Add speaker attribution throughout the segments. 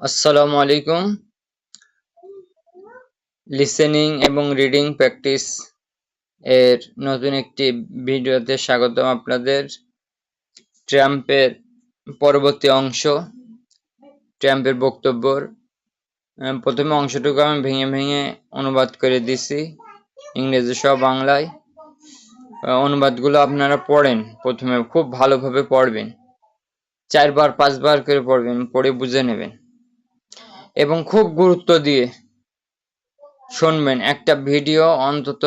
Speaker 1: আসসালামু আলাইকুম। লিসেনিং এবং রিডিং প্র্যাকটিস এর নতুন একটি ভিডিওতে স্বাগতম আপনাদের। ট্রাম্পের পরবর্তী অংশ, ট্রাম্পের বক্তব্যর প্রথমে অংশটুকু আমি ভেঙে ভেঙে অনুবাদ করে দিছি ইংরেজি সহ বাংলায়। অনুবাদগুলো আপনারা পড়েন, প্রথমে খুব ভালোভাবে পড়বেন, 4 বার 5 বার করে পড়বেন, পড়ে বুঝে নেবেন এবং খুব গুরুত্ব দিয়ে শুনবেন। একটা ভিডিও অন্তত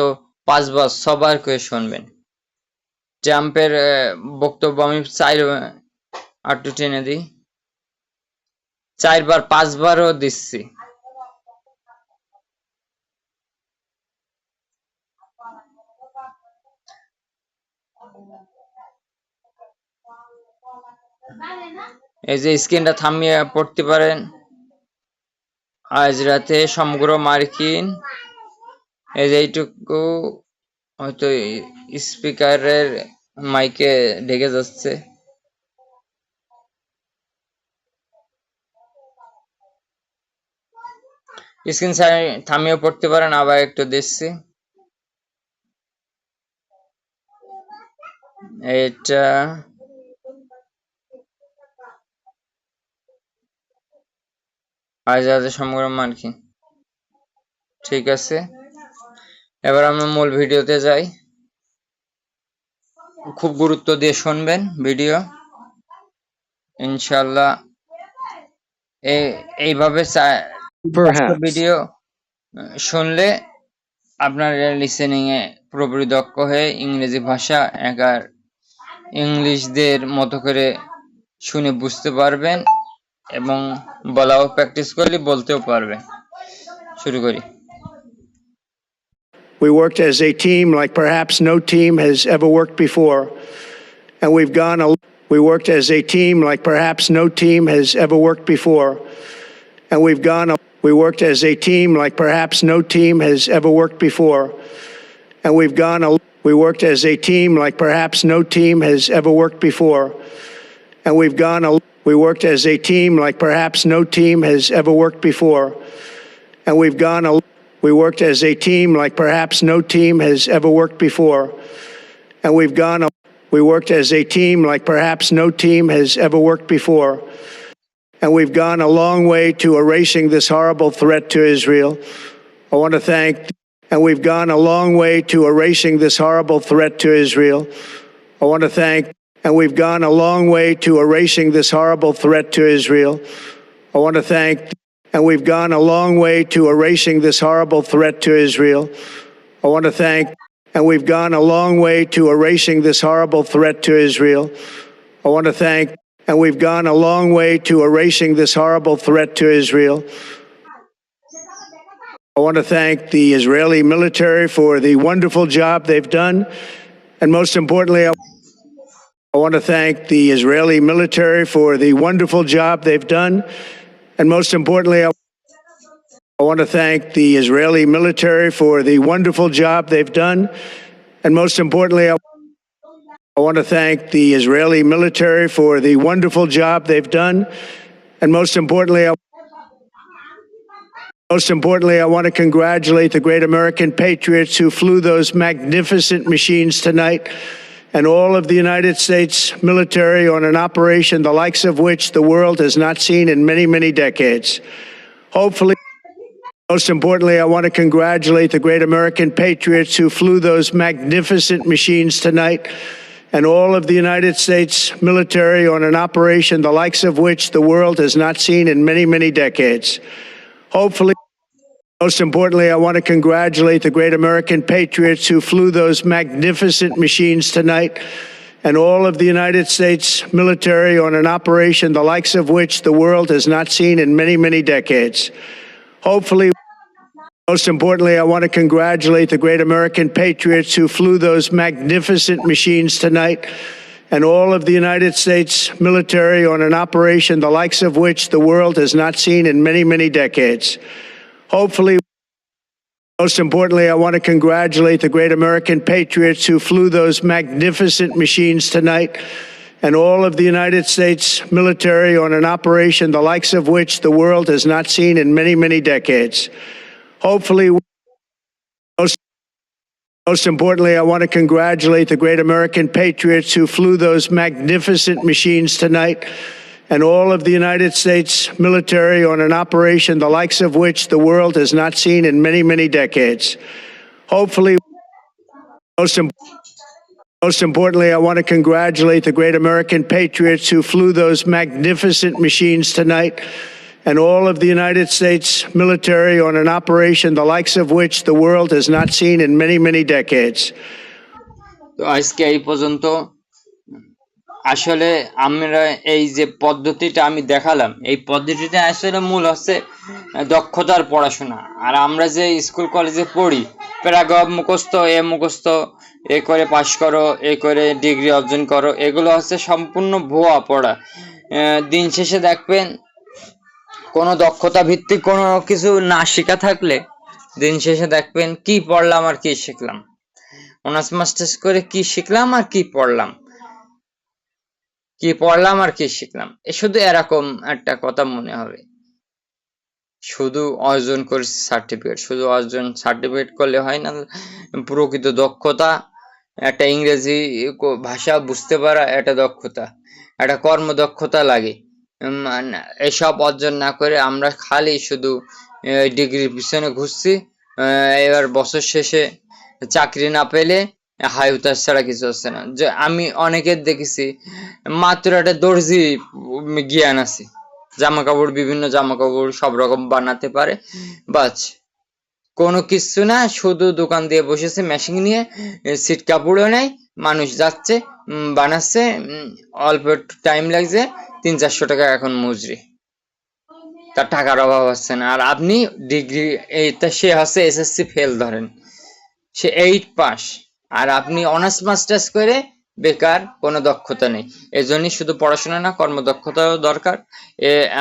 Speaker 1: 5 বার 6 বার করে শুনবেন। ট্রাম্পের বক্তব্য আমি একটু টেনে দিই, 4 বার 5 বারও দিচ্ছি। এই যে স্ক্রিনটা থামিয়ে পড়তে পারেন। আজ রাতে সমগ্র মার্কিন, এই যে এইটুকু হয়তো স্পিকারের মাইকে ঢেকে যাচ্ছে। স্ক্রিন থামিয়ে পড়তে পারেন, আবার একটু দিচ্ছি। এটা আজ রাতে সমগ্র মার্কিন, ঠিক আছে। এবার আমরা মূল ভিডিওতে যাই। খুব গুরুত্ব দিয়ে শুনবেন ভিডিও, ইনশাল্লাহ। এইভাবে ভিডিও শুনলে আপনার লিসেনিং এ পুরোপুরি দক্ষ হয়ে ইংরেজি ভাষা একার ইংলিশদের মতো করে শুনে বুঝতে পারবেন এবং বলাও প্র্যাকটিস করলে বলতেও পারবেন। শুরু করি।
Speaker 2: We worked as a team like perhaps no team has ever worked before. And we worked as a team like perhaps no team has ever worked before. And we worked as a team like perhaps no team has ever worked before. And we worked as a team like perhaps no team has ever worked before. And we worked as a team like perhaps no team has ever worked before. And we worked as a team like perhaps no team has ever worked before. And we worked as a team like perhaps no team has ever worked before. And we've gone a long way to erasing this horrible threat to Israel. I want to thank, and we've gone a long way to erasing this horrible threat to Israel. I want to thank, and we've gone a long way to erasing this horrible threat to Israel. I want to thank, and we've gone a long way to erasing this horrible threat to Israel. I want to thank, and we've gone a long way to erasing this horrible threat to Israel. I want to thank, and we've gone a long way to erasing this horrible threat to Israel. I want to thank the Israeli military for the wonderful job they've done. And most importantly, I want to thank the Israeli military for the wonderful job they've done. And most importantly, I want to thank the Israeli military for the wonderful job they've done. And most importantly, I want to thank the Israeli military for the wonderful job they've done. And most importantly, I want to congratulate the great American patriots who flew those magnificent machines tonight, and all of the United States military on an operation the likes of which the world has not seen in many, many decades. Hopefully, most importantly, I want to congratulate the great American patriots who flew those magnificent machines tonight, and all of the United States military on an operation the likes of which the world has not seen in many, many decades. Hopefully, most importantly, I want to congratulate the great American patriots who flew those magnificent machines tonight, and all of the United States military on an operation the likes of which the world has not seen in many, many decades. Hopefully, most importantly, I want to congratulate the great American patriots who flew those magnificent machines tonight, and all of the United States military on an operation the likes of which the world has not seen in many, many decades. Hopefully, most importantly, I want to congratulate the great American patriots who flew those magnificent machines tonight, and all of the United States military on an operation the likes of which the world has not seen in many, many decades. Hopefully, most importantly, I want to congratulate the great American patriots who flew those magnificent machines tonight, and all of the United States military on an operation the likes of which the world has not seen in many, many decades. Hopefully, most importantly, I want to congratulate the great American patriots who flew those magnificent machines tonight, and all of the United States military on an operation the likes of which the world has not seen in many, many decades.
Speaker 1: তো আজকে এই পর্যন্ত। আসলে আমরা এই যে পদ্ধতিটা আমি দেখালাম, এই পদ্ধতিটা আসলে মূল হচ্ছে দক্ষতার পড়াশোনা। আর আমরা যে স্কুল কলেজে পড়ি, প্যারাগ্রাফ মুখস্থ, এ করে পাশ করো, এ করে ডিগ্রি অর্জন করো, এগুলো হচ্ছে সম্পূর্ণ ভুয়া পড়া। দিন শেষে দেখবেন কোনো দক্ষতা ভিত্তিক কোনো কিছু না শেখা থাকলে দিন শেষে দেখবেন কি পড়লাম আর কি শিখলাম, অনার্স মাস্টার্স করে কি শিখলাম আর কি পড়লাম, আর কি শিখলাম, শুধু এরকম একটা কথা মনে হবে। শুধু অর্জন করেছি সার্টিফিকেট, শুধু অর্জন সার্টিফিকেট করলে হয় না। প্রকৃত দক্ষতা, একটা ইংরেজি ভাষা বুঝতে পারা একটা দক্ষতা, একটা কর্মদক্ষতা লাগে। এসব অর্জন না করে আমরা খালি শুধু ডিগ্রির পিছনে ঘুরছি। এবার বছর শেষে চাকরি না পেলে হাই হুতাশ ছাড়া কিছু হচ্ছে না। যে আমি অনেকের দেখেছি মাত্র একটা দর্জি জ্ঞান আছে, জামা কাপড়, বিভিন্ন জামা কাপড় সব রকম বানাতে পারে, বাস কোনো কিছু না, শুধু দোকান দিয়ে বসেছে মেশিন নিয়ে, সিট কাপড়ও নেই, মানুষ যাচ্ছে বানাচ্ছে, অল্প একটু টাইম লাগছে, 300-400 টাকা এখন মজুরি, তার টাকার অভাব হচ্ছে না। আর আপনি ডিগ্রি, এইটা সে হচ্ছে এসএসসি ফেল, ধরেন সে 8 পাস, আর আপনি অনার্স মাস্টার্স করে বেকার, কোনো দক্ষতা নেই। এজন্যই শুধু পড়াশোনা না, কর্মদক্ষতাও দরকার।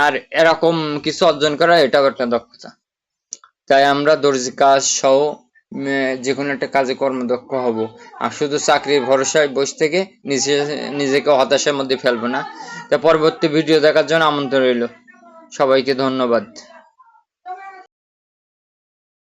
Speaker 1: আর এরকম কিছু অর্জন করা, এটাও একটা দক্ষতা। তাই আমরা দর্জি কাজ সহ যে কোনো একটা কাজে কর্মদক্ষ হব, আর শুধু চাকরির ভরসায় বসে থেকে নিজেকে হতাশার মধ্যে ফেলবো না। তা পরবর্তী ভিডিও দেখার জন্য আমন্ত্রণ রইল। সবাইকে ধন্যবাদ।